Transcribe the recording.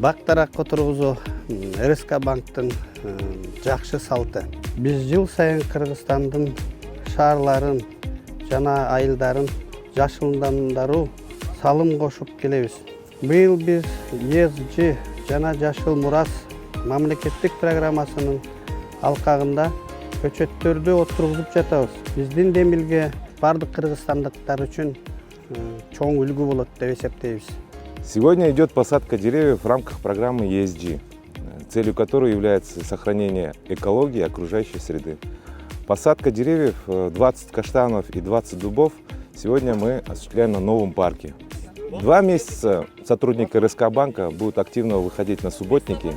Бактарак отургузуу РСК банктын жакшы салты. Биз жыл сайын Кыргызстандын шаарларын жана айылдарын жашылдандыруу салым кошуп келебиз. Быйыл биз ESG жана Жашыл мурас мамлекеттик программасынын алкагында көчөттөрдү отургузуп жатабыз. Биздин демилге бардык кыргызстандыктар үчүн чоң үлгү болот деп эсептейбиз. Сегодня идет посадка деревьев в рамках программы ESG, целью которой является сохранение экологии и окружающей среды. Посадка деревьев 20 каштанов и 20 дубов сегодня мы осуществляем на новом парке. 2 месяца сотрудники РСК банка будут активно выходить на субботники.